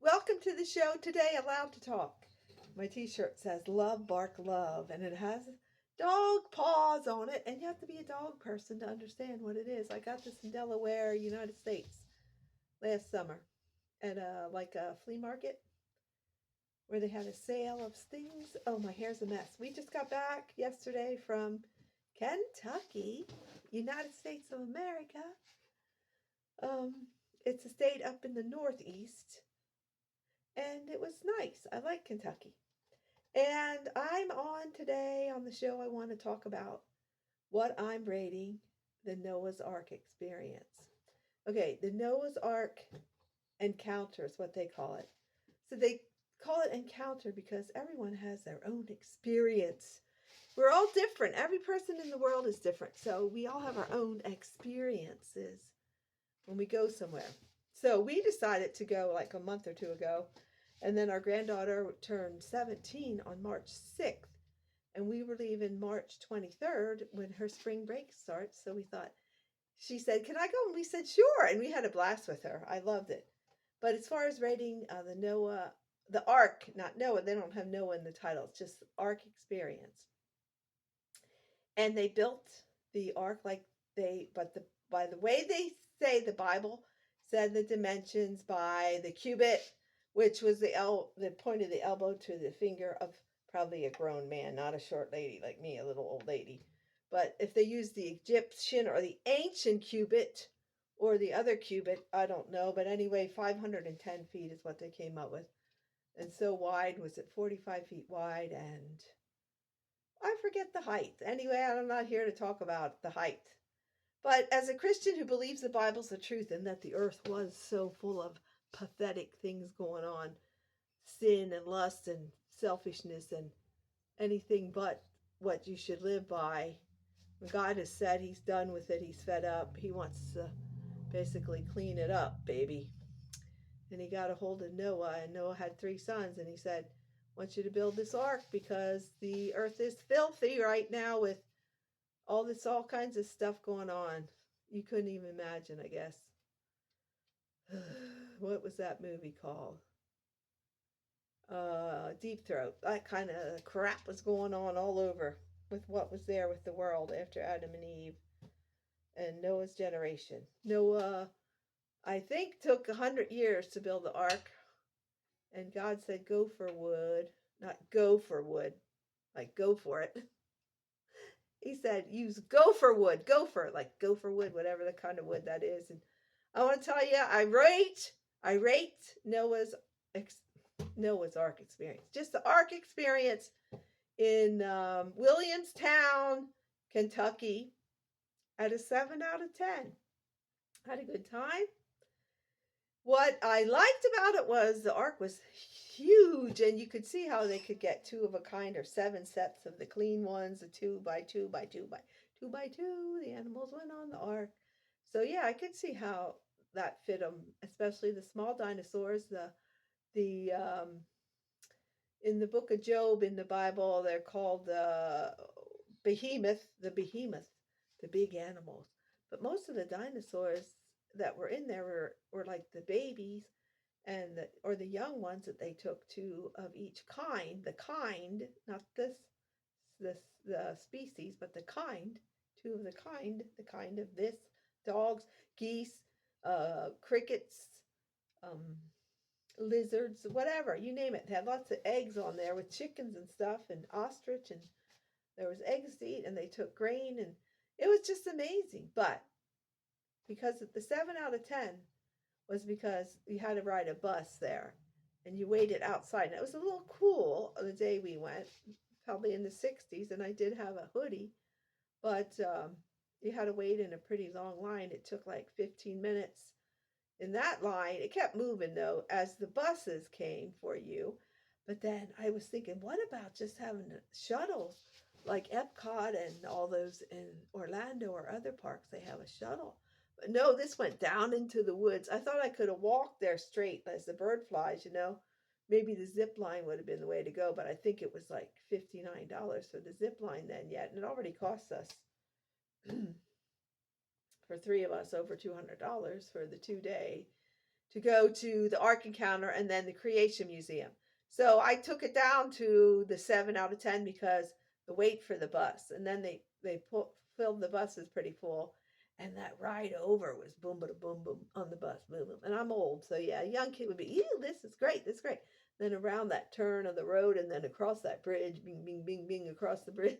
Welcome to the show today, Allowed to Talk. My t-shirt says Love Bark Love, and it has dog paws on it, and you have to be a dog person to understand what it is. I got this in Delaware, United States, last summer at a flea market where they had a sale of things. Oh, my hair's a mess. We just got back yesterday from Kentucky, United States of America. It's a state up in the Northeast, and it was nice. I like Kentucky. And I'm on today on the show. I want to talk about what I'm rating the Noah's Ark experience. Okay, the Noah's Ark encounter is what they call it. So they call it encounter because everyone has their own experience. We're all different. Every person in the world is different. So we all have our own experiences when we go somewhere. So we decided to go like a month or two ago. And then our granddaughter turned 17 on March 6th. And we were leaving March 23rd when her spring break starts. So we thought, she said, "Can I go?" And we said, "Sure." And we had a blast with her. I loved it. But as far as rating the Ark, not Noah, they don't have Noah in the title. It's just Ark experience. And they built the Ark by the way they say the Bible said the dimensions by the cubit, which was the point of the elbow to the finger of probably a grown man, not a short lady like me, a little old lady. But if they used the Egyptian or the ancient cubit or the other cubit, I don't know. But anyway, 510 feet is what they came up with. And so wide, was it 45 feet wide? And I forget the height. Anyway, I'm not here to talk about the height. But as a Christian who believes the Bible's the truth and that the earth was so full of pathetic things going on, sin and lust and selfishness and anything but what you should live by, when God has said he's done with it, he's fed up, he wants to basically clean it up, baby. And he got a hold of Noah, and Noah had 3 sons, and he said, "I want you to build this ark because the earth is filthy right now with all kinds of stuff going on." You couldn't even imagine, I guess. What was that movie called? Deep Throat. That kind of crap was going on all over with what was there with the world after Adam and Eve and Noah's generation. Noah, I think, took 100 years to build the ark, and God said, "Go for wood," not go for wood, like go for it. He said, "Use gopher wood, gopher, like gopher wood, whatever the kind of wood that is." And I want to tell you, I rate Noah's Ark experience, just the Ark experience in Williamstown, Kentucky, at a 7 out of 10. Had a good time. What I liked about it was the ark was huge, and you could see how they could get 2 of a kind or 7 sets of the clean ones, the 2 by 2 by 2 by 2 by 2. The animals went on the ark. So yeah, I could see how that fit them, especially the small dinosaurs. The in the book of Job in the Bible, they're called the behemoth, the big animals. But most of the dinosaurs that were in there were like the babies and or the young ones that they took 2 of each kind, not the species, but the kind, 2 of the kind of this, dogs, geese, crickets, um, lizards, whatever, you name it. They had lots of eggs on there with chickens and stuff and ostrich, and there was eggs to eat, and they took grain, and it was just amazing. But because the 7 out of 10 was because you had to ride a bus there and you waited outside. And it was a little cool the day we went, probably in the 60s, and I did have a hoodie, but you had to wait in a pretty long line. It took like 15 minutes in that line. It kept moving though as the buses came for you. But then I was thinking, what about just having shuttles like Epcot and all those in Orlando or other parks? They have a shuttle. But no, this went down into the woods. I thought I could have walked there straight as the bird flies. Maybe the zip line would have been the way to go, but I think it was like $59 for the zip line then yet. And it already cost us for 3 of us over $200 for the 2-day. to go to the Ark Encounter and then the Creation Museum. So I took it down to the 7 out of 10 because the wait for the bus, and then filled the buses pretty full, and that ride over was boom, boom, boom, boom on the bus, boom, boom. And I'm old, so yeah, a young kid would be, ew, this is great, this is great. Then around that turn of the road, and then across that bridge, bing, bing, bing, bing, across the bridge,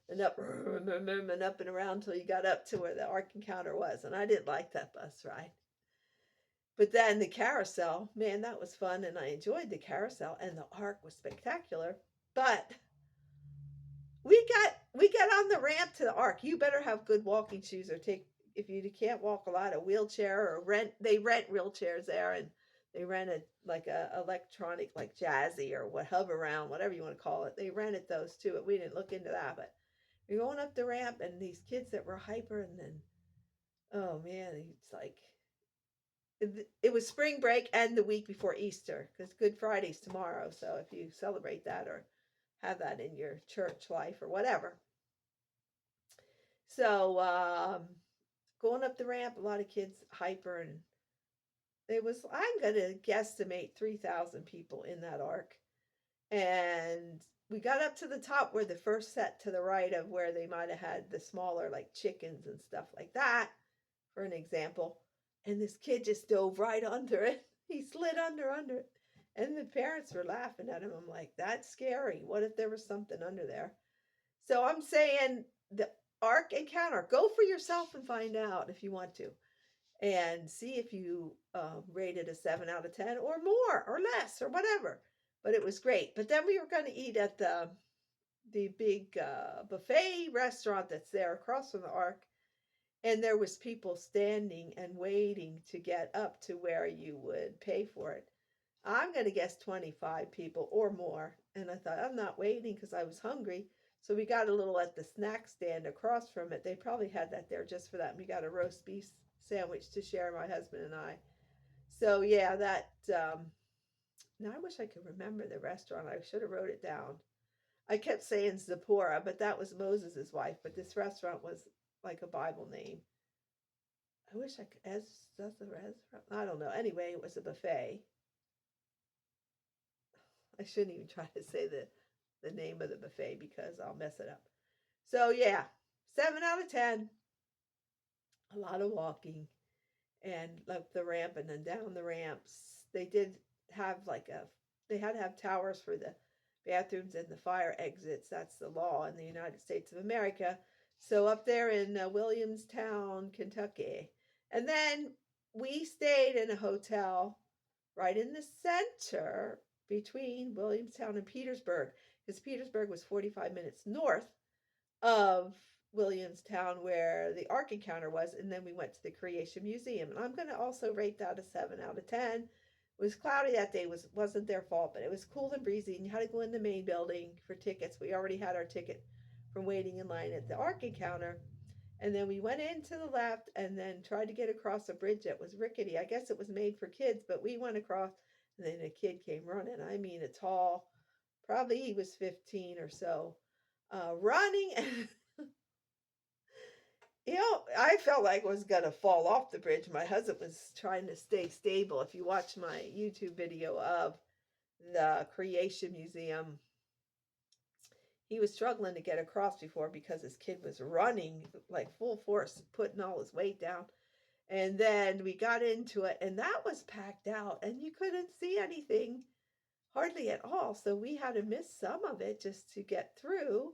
and up and up and around till you got up to where the Ark Encounter was. And I didn't like that bus ride. But then the carousel, man, that was fun, and I enjoyed the carousel, and the Ark was spectacular. But we got on the ramp to the Ark. You better have good walking shoes, or take, if you can't walk a lot, a wheelchair, or they rent wheelchairs there, and they rented like a electronic, like Jazzy or what, Hover-Round, whatever you want to call it. They rented those too. We didn't look into that, but we're going up the ramp, and these kids that were hyper, and then, oh man, it's like, it was spring break and the week before Easter, because Good Friday's tomorrow. So if you celebrate that or have that in your church life or whatever. So going up the ramp, a lot of kids hyper, and it was, I'm going to guesstimate 3,000 people in that Ark. And we got up to the top where the first set to the right of where they might have had the smaller, like chickens and stuff like that, for an example. And this kid just dove right under it. He slid under it. And the parents were laughing at him. I'm like, that's scary. What if there was something under there? So I'm saying the Ark Encounter, go for yourself and find out if you want to. And see if you rate it a 7 out of 10 or more or less or whatever. But it was great. But then we were going to eat at the big buffet restaurant that's there across from the Ark. And there was people standing and waiting to get up to where you would pay for it. I'm going to guess 25 people or more. And I thought, I'm not waiting, because I was hungry. So we got a little at the snack stand across from it. They probably had that there just for that. And we got a roast beef sandwich to share, my husband and I. So yeah, that, now I wish I could remember the restaurant. I should have wrote it down. I kept saying Zipporah, but that was Moses's wife. But this restaurant was like a Bible name. I wish I could, that's the restaurant. I don't know. Anyway, it was a buffet. I shouldn't even try to say the name of the buffet because I'll mess it up. So yeah, 7 out of 10. A lot of walking, and up the ramp and then down the ramps. They did have they had to have towers for the bathrooms and the fire exits. That's the law in the United States of America. So up there in Williamstown, Kentucky. And then we stayed in a hotel right in the center between Williamstown and Petersburg, because Petersburg was 45 minutes north of Williamstown, where the Ark Encounter was. And then we went to the Creation Museum. And I'm going to also rate that a 7 out of 10. It was cloudy that day. Wasn't their fault, but it was cool and breezy, and you had to go in the main building for tickets. We already had our ticket from waiting in line at the Ark Encounter. And then we went in to the left and then tried to get across a bridge that was rickety. I guess it was made for kids, but we went across, and then a kid came running. I mean, a tall, probably he was 15 or so, running. And I felt like I was going to fall off the bridge. My husband was trying to stay stable. If you watch my YouTube video of the Creation Museum, he was struggling to get across before because his kid was running like full force, putting all his weight down. And then we got into it, and that was packed out, and you couldn't see anything hardly at all. So we had to miss some of it just to get through.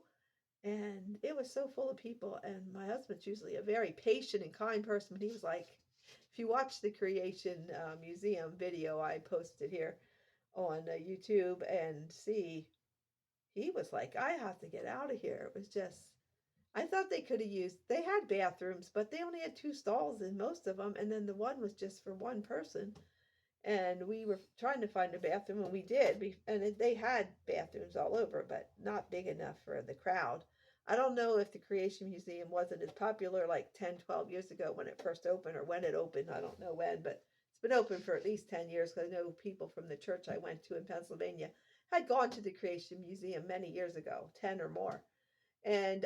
And it was so full of people. And my husband's usually a very patient and kind person, but he was like, if you watch the Creation Museum video I posted here on YouTube and see, he was like, I have to get out of here. It was just, I thought they could have they had bathrooms, but they only had 2 stalls in most of them. And then the one was just for one person. And we were trying to find a bathroom, and we did. And they had bathrooms all over, but not big enough for the crowd. I don't know if the Creation Museum wasn't as popular like 10, 12 years ago when it first opened, or when it opened. I don't know when, but it's been open for at least 10 years, because I know people from the church I went to in Pennsylvania had gone to the Creation Museum many years ago, 10 or more. And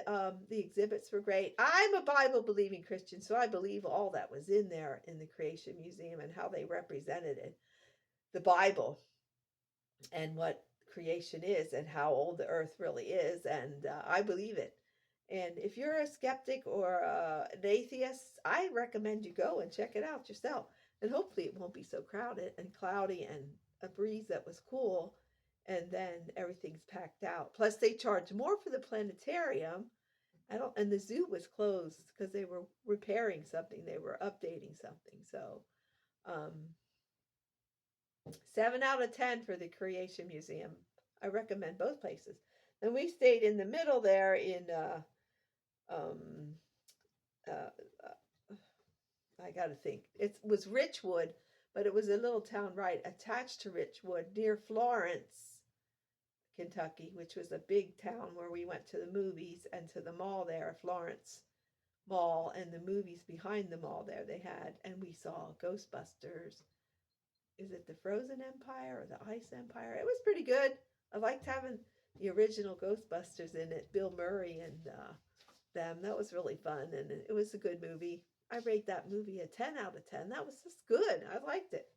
the exhibits were great. I'm a Bible believing Christian, so I believe all that was in there in the Creation Museum and how they represented it, the Bible, and what creation is and how old the earth really is. And I believe it. And if you're a skeptic or an atheist, I recommend you go and check it out yourself. And hopefully it won't be so crowded and cloudy and a breeze that was cool. And then everything's packed out. Plus, they charge more for the planetarium. And the zoo was closed because they were repairing something. They were updating something. So, um, 7 out of 10 for the Creation Museum. I recommend both places. Then we stayed in the middle there in um, I got to think. It was Richwood, but it was a little town right attached to Richwood near Florence, Kentucky, which was a big town where we went to the movies and to the mall there, Florence Mall, and the movies behind the mall there they had. And we saw Ghostbusters. Is it the Frozen Empire or the Ice Empire? It was pretty good. I liked having the original Ghostbusters in it, Bill Murray and them. That was really fun, and it was a good movie. I rate that movie a 10 out of 10. That was just good. I liked it.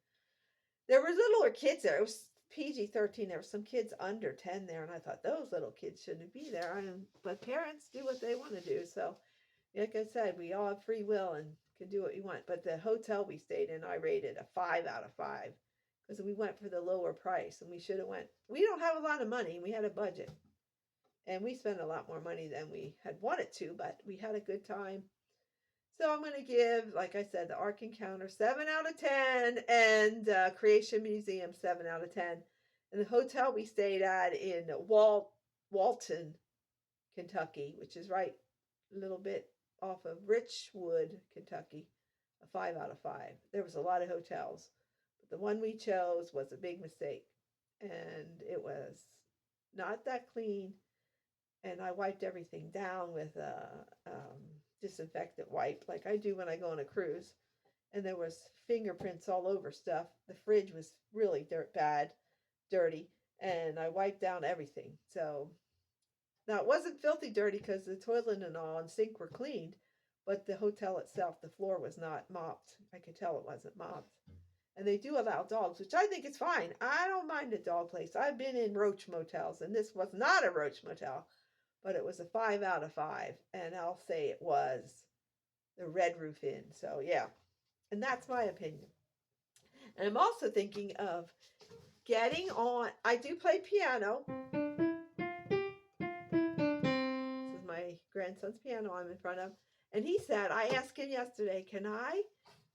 There were littler kids there. It was PG-13. There were some kids under 10 there, and I thought those little kids shouldn't be there. But parents do what they want to do. So, like I said, we all have free will and can do what we want. But the hotel we stayed in, I rated a 5 out of 5 because we went for the lower price, and we should have went. We don't have a lot of money. We had a budget, and we spent a lot more money than we had wanted to, but we had a good time. So I'm going to give, like I said, the Ark Encounter 7 out of 10 and Creation Museum 7 out of 10. And the hotel we stayed at in Walton, Kentucky, which is right a little bit off of Richwood, Kentucky, a 5 out of 5. There was a lot of hotels, but the one we chose was a big mistake, and it was not that clean. And I wiped everything down with a disinfectant wipe like I do when I go on a cruise. And there was fingerprints all over stuff. The fridge was really dirty, and I wiped down everything. So now it wasn't filthy dirty because the toilet and all and sink were cleaned, but the hotel itself, the floor was not mopped. I could tell it wasn't mopped. And they do allow dogs, which I think is fine. I don't mind a dog place. I've been in roach motels, and this was not a roach motel. But it was a 5 out of 5, and I'll say it was the Red Roof Inn. So, yeah, and that's my opinion. And I'm also thinking of getting on. I do play piano. This is my grandson's piano I'm in front of. And he said, I asked him yesterday, can I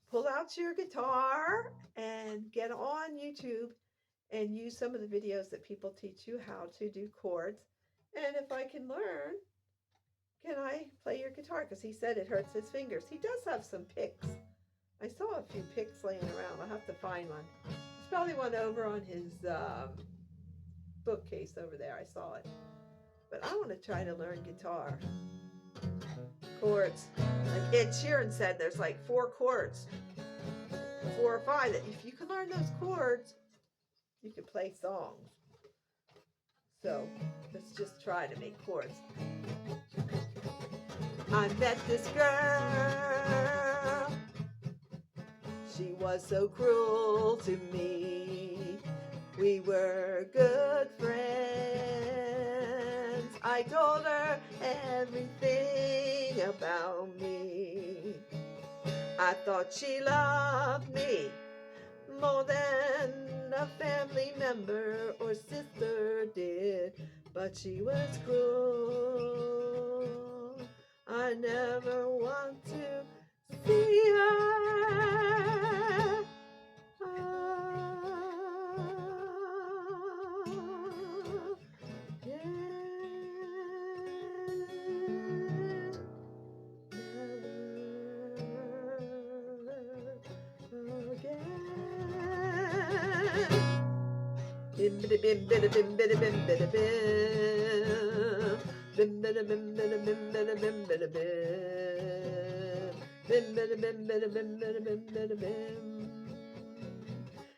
pull out your guitar and get on YouTube and use some of the videos that people teach you how to do chords? And if I can learn, can I play your guitar? Because he said it hurts his fingers. He does have some picks. I saw a few picks laying around. I'll have to find one. There's probably one over on his bookcase over there. I saw it. But I want to try to learn guitar. Chords. Like Ed Sheeran said, there's like 4 chords. 4 or 5. That if you can learn those chords, you can play songs. So let's just try to make chords. I met this girl. She was so cruel to me. We were good friends. I told her everything about me. I thought she loved me more than a family member or sister did, but she was cruel. I never want to see her.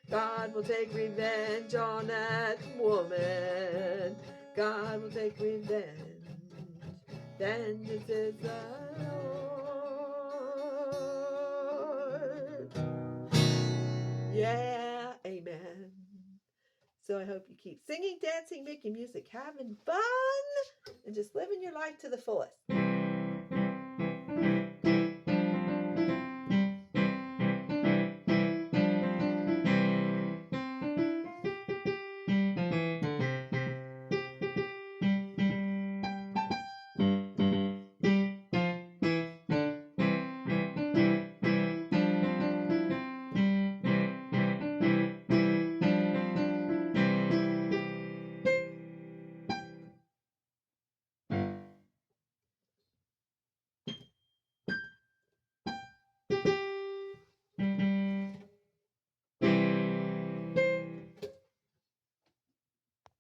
God will take revenge on that woman. God will take revenge Vengeance is the Lord. Yeah, amen. So I hope you keep singing, dancing, making music, having fun, and just living your life to the fullest.